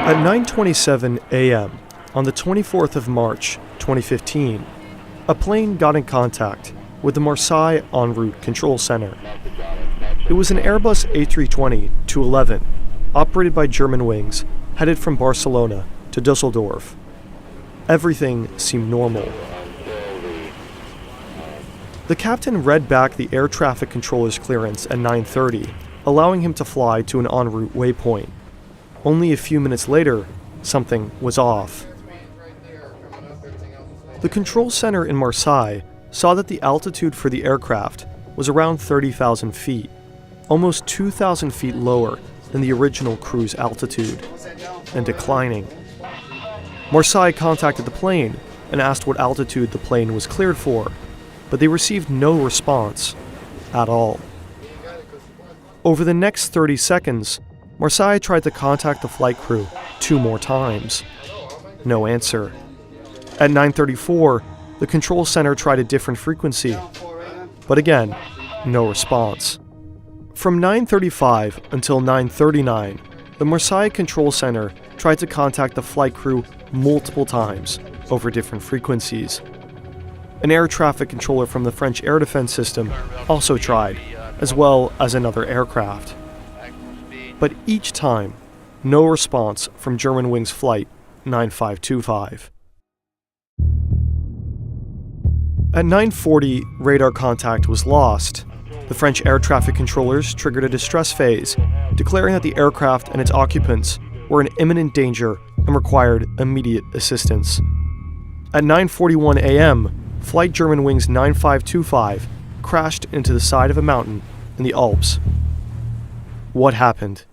At 9:27 a.m. on the 24th of March, 2015, a plane got in contact with the Marseille en route control center. It was an Airbus A320-211, operated by Germanwings, headed from Barcelona to Dusseldorf. Everything seemed normal. The captain read back the air traffic controller's clearance at 9:30, allowing him to fly to an en route waypoint. Only a few minutes later, something was off. The control center in Marseille saw that the altitude for the aircraft was around 30,000 feet, almost 2,000 feet lower than the original cruise altitude, and declining. Marseille contacted the plane and asked what altitude the plane was cleared for, but they received no response at all. Over the next 30 seconds, Marseille tried to contact the flight crew 2 more times. No answer. At 9:34, the control center tried a different frequency, but again, no response. From 9:35 until 9:39, the Marseille control center tried to contact the flight crew multiple times over different frequencies. An air traffic controller from the French air defense system also tried, as well as another aircraft. But each time, no response from Germanwings Flight 9525. At 9:40, radar contact was lost. The French air traffic controllers triggered a distress phase, declaring that the aircraft and its occupants were in imminent danger and required immediate assistance. At 9:41 a.m., Flight Germanwings 9525 crashed into the side of a mountain in the Alps. What happened?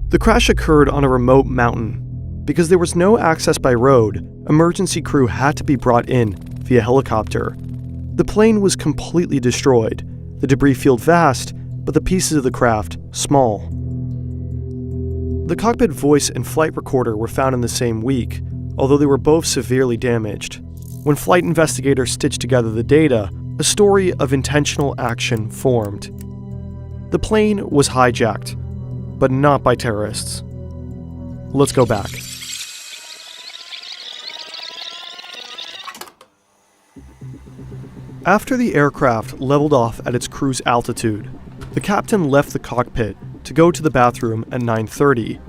The crash occurred on a remote mountain. Because there was no access by road, emergency crew had to be brought in via helicopter. The plane was completely destroyed, the debris field vast, but the pieces of the craft small. The cockpit voice and flight recorder were found in the same week, although they were both severely damaged. When flight investigators stitched together the data, a story of intentional action formed. The plane was hijacked, but not by terrorists. Let's go back. After the aircraft leveled off at its cruise altitude, the captain left the cockpit to go to the bathroom at 9:30.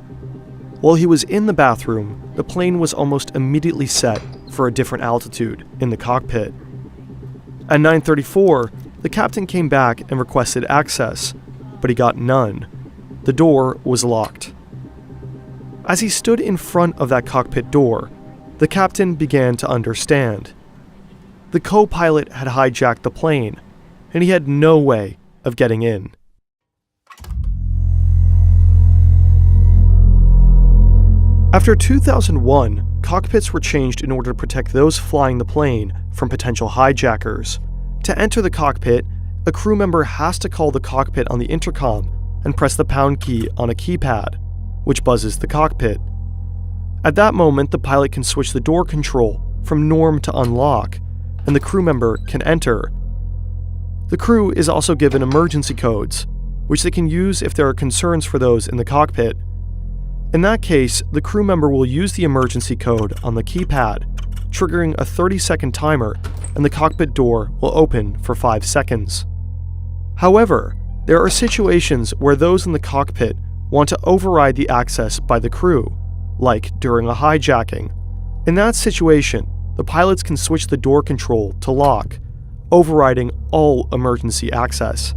While he was in the bathroom, the plane was almost immediately set for a different altitude in the cockpit. At 9:34, the captain came back and requested access, but he got none. The door was locked. As he stood in front of that cockpit door, the captain began to understand. The co-pilot had hijacked the plane, and he had no way of getting in. After 2001, cockpits were changed in order to protect those flying the plane from potential hijackers. To enter the cockpit, a crew member has to call the cockpit on the intercom and press the pound key on a keypad, which buzzes the cockpit. At that moment, the pilot can switch the door control from norm to unlock, and the crew member can enter. The crew is also given emergency codes, which they can use if there are concerns for those in the cockpit. In that case, the crew member will use the emergency code on the keypad, triggering a 30-second timer, and the cockpit door will open for 5 seconds. However, there are situations where those in the cockpit want to override the access by the crew, like during a hijacking. In that situation, the pilots can switch the door control to lock, overriding all emergency access.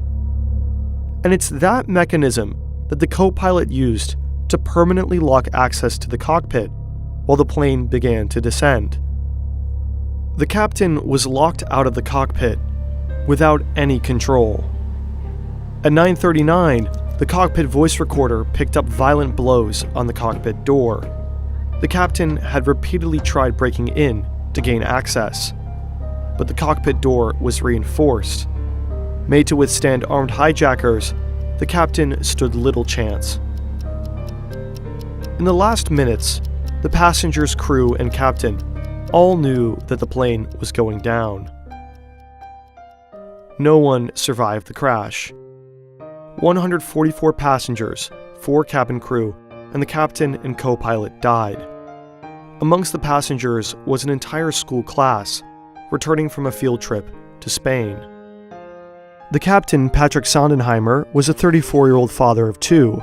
And it's that mechanism that the co-pilot used to permanently lock access to the cockpit while the plane began to descend. The captain was locked out of the cockpit without any control. At 9:39, the cockpit voice recorder picked up violent blows on the cockpit door. The captain had repeatedly tried breaking in to gain access, but the cockpit door was reinforced. Made to withstand armed hijackers, the captain stood little chance. In the last minutes, the passengers, crew, and captain all knew that the plane was going down. No one survived the crash. 144 passengers, 4 cabin crew, and the captain and co-pilot died. Amongst the passengers was an entire school class, returning from a field trip to Spain. The captain, Patrick Sondenheimer, was a 34-year-old father of 2.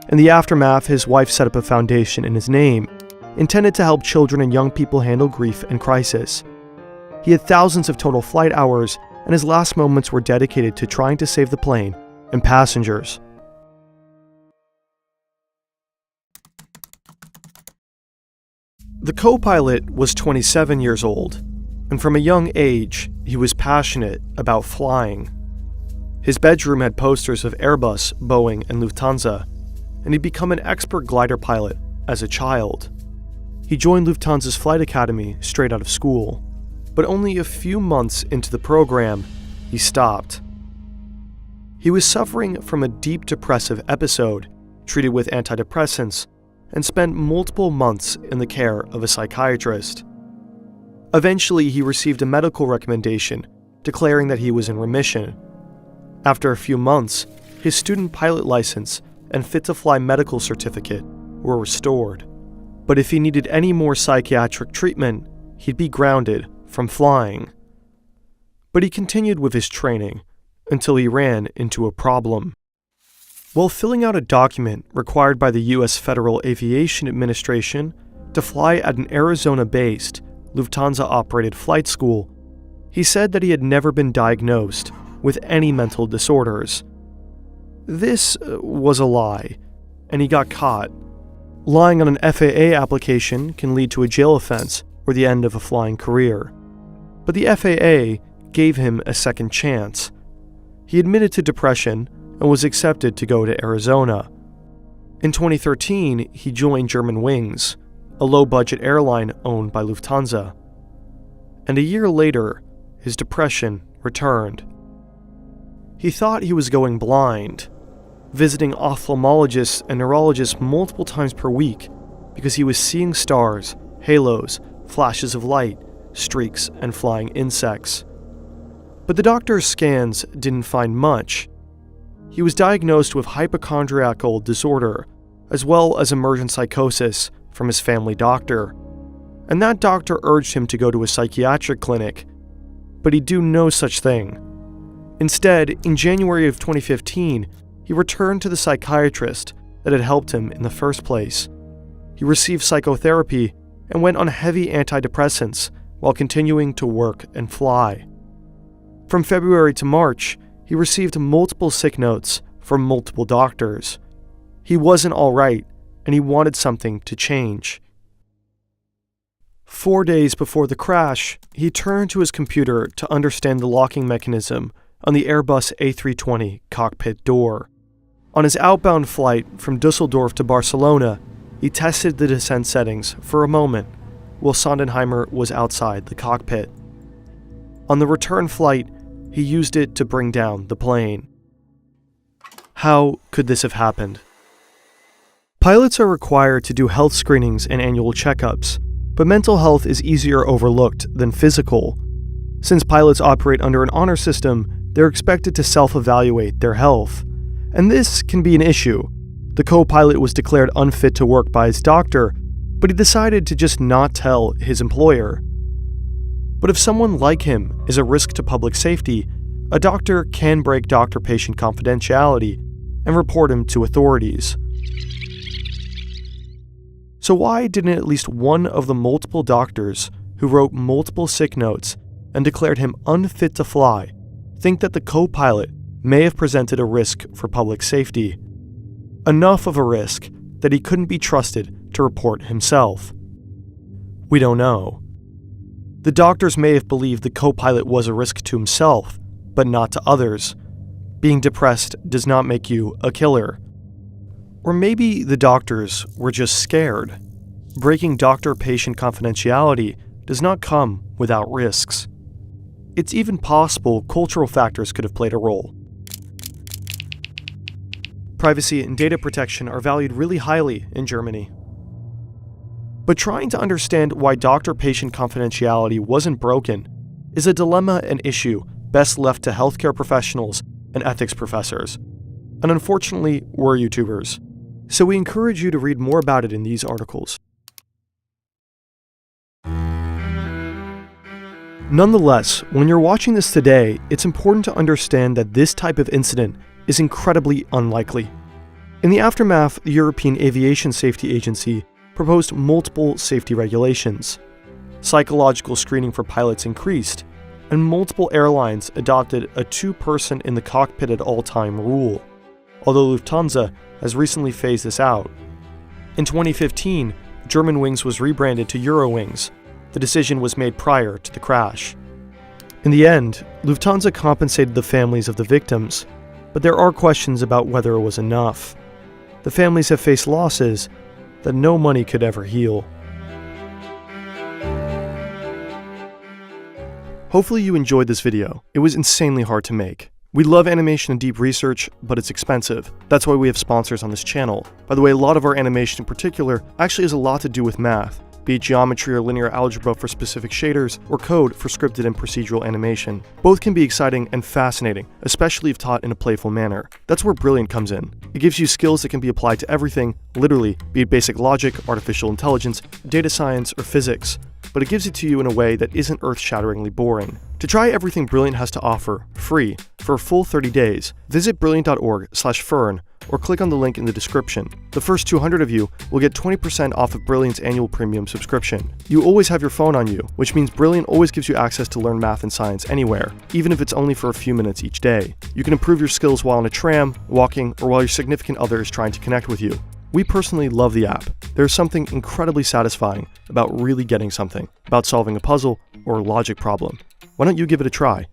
In the aftermath, his wife set up a foundation in his name, intended to help children and young people handle grief and crisis. He had thousands of total flight hours, and his last moments were dedicated to trying to save the plane and passengers. The co-pilot was 27 years old, and from a young age, he was passionate about flying. His bedroom had posters of Airbus, Boeing, and Lufthansa, and he'd become an expert glider pilot as a child. He joined Lufthansa's flight academy straight out of school, but only a few months into the program, he stopped. He was suffering from a deep depressive episode, treated with antidepressants, and spent multiple months in the care of a psychiatrist. Eventually, he received a medical recommendation declaring that he was in remission. After a few months, his student pilot license and fit-to-fly medical certificate were restored. But if he needed any more psychiatric treatment, he'd be grounded from flying. But he continued with his training until he ran into a problem. While filling out a document required by the U.S. Federal Aviation Administration to fly at an Arizona-based, Lufthansa-operated flight school, he said that he had never been diagnosed with any mental disorders. This was a lie, and he got caught. Lying on an FAA application can lead to a jail offense or the end of a flying career. But the FAA gave him a second chance. He admitted to depression and was accepted to go to Arizona. In 2013, he joined Germanwings, a low-budget airline owned by Lufthansa. And a year later, his depression returned. He thought he was going blind, visiting ophthalmologists and neurologists multiple times per week because he was seeing stars, halos, flashes of light, streaks, and flying insects. But the doctor's scans didn't find much. He was diagnosed with hypochondriacal disorder, as well as emergent psychosis from his family doctor. And that doctor urged him to go to a psychiatric clinic, but he'd do no such thing. Instead, in January of 2015, he returned to the psychiatrist that had helped him in the first place. He received psychotherapy and went on heavy antidepressants while continuing to work and fly. From February to March, he received multiple sick notes from multiple doctors. He wasn't all right, and he wanted something to change. 4 days before the crash, he turned to his computer to understand the locking mechanism on the Airbus A320 cockpit door. On his outbound flight from Dusseldorf to Barcelona, he tested the descent settings for a moment while Sondenheimer was outside the cockpit. On the return flight, he used it to bring down the plane. How could this have happened? Pilots are required to do health screenings and annual checkups, but mental health is easier overlooked than physical. Since pilots operate under an honor system, they're expected to self-evaluate their health. And this can be an issue. The co-pilot was declared unfit to work by his doctor, but he decided to just not tell his employer. But if someone like him is a risk to public safety, a doctor can break doctor-patient confidentiality and report him to authorities. So why didn't at least one of the multiple doctors who wrote multiple sick notes and declared him unfit to fly think that the co-pilot may have presented a risk for public safety? Enough of a risk that he couldn't be trusted to report himself. We don't know. The doctors may have believed the co-pilot was a risk to himself, but not to others. Being depressed does not make you a killer. Or maybe the doctors were just scared. Breaking doctor-patient confidentiality does not come without risks. It's even possible cultural factors could have played a role. Privacy and data protection are valued really highly in Germany. But trying to understand why doctor-patient confidentiality wasn't broken is a dilemma and issue best left to healthcare professionals and ethics professors. And unfortunately, we're YouTubers. So we encourage you to read more about it in these articles. Nonetheless, when you're watching this today, it's important to understand that this type of incident is incredibly unlikely. In the aftermath, the European Aviation Safety Agency proposed multiple safety regulations. Psychological screening for pilots increased, and multiple airlines adopted a two-person in the cockpit at all time rule, although Lufthansa has recently phased this out. In 2015, Germanwings was rebranded to Eurowings. The decision was made prior to the crash. In the end, Lufthansa compensated the families of the victims, but there are questions about whether it was enough. The families have faced losses that no money could ever heal. Hopefully you enjoyed this video. It was insanely hard to make. We love animation and deep research, but it's expensive. That's why we have sponsors on this channel. By the way, a lot of our animation in particular actually has a lot to do with math, be it geometry or linear algebra for specific shaders, or code for scripted and procedural animation. Both can be exciting and fascinating, especially if taught in a playful manner. That's where Brilliant comes in. It gives you skills that can be applied to everything, literally, be it basic logic, artificial intelligence, data science, or physics. But it gives it to you in a way that isn't earth-shatteringly boring. To try everything Brilliant has to offer, free, for a full 30 days, visit brilliant.org/fern or click on the link in the description. The first 200 of you will get 20% off of Brilliant's annual premium subscription. You always have your phone on you, which means Brilliant always gives you access to learn math and science anywhere, even if it's only for a few minutes each day. You can improve your skills while on a tram, walking, or while your significant other is trying to connect with you. We personally love the app. There's something incredibly satisfying about really getting something, about solving a puzzle or a logic problem. Why don't you give it a try?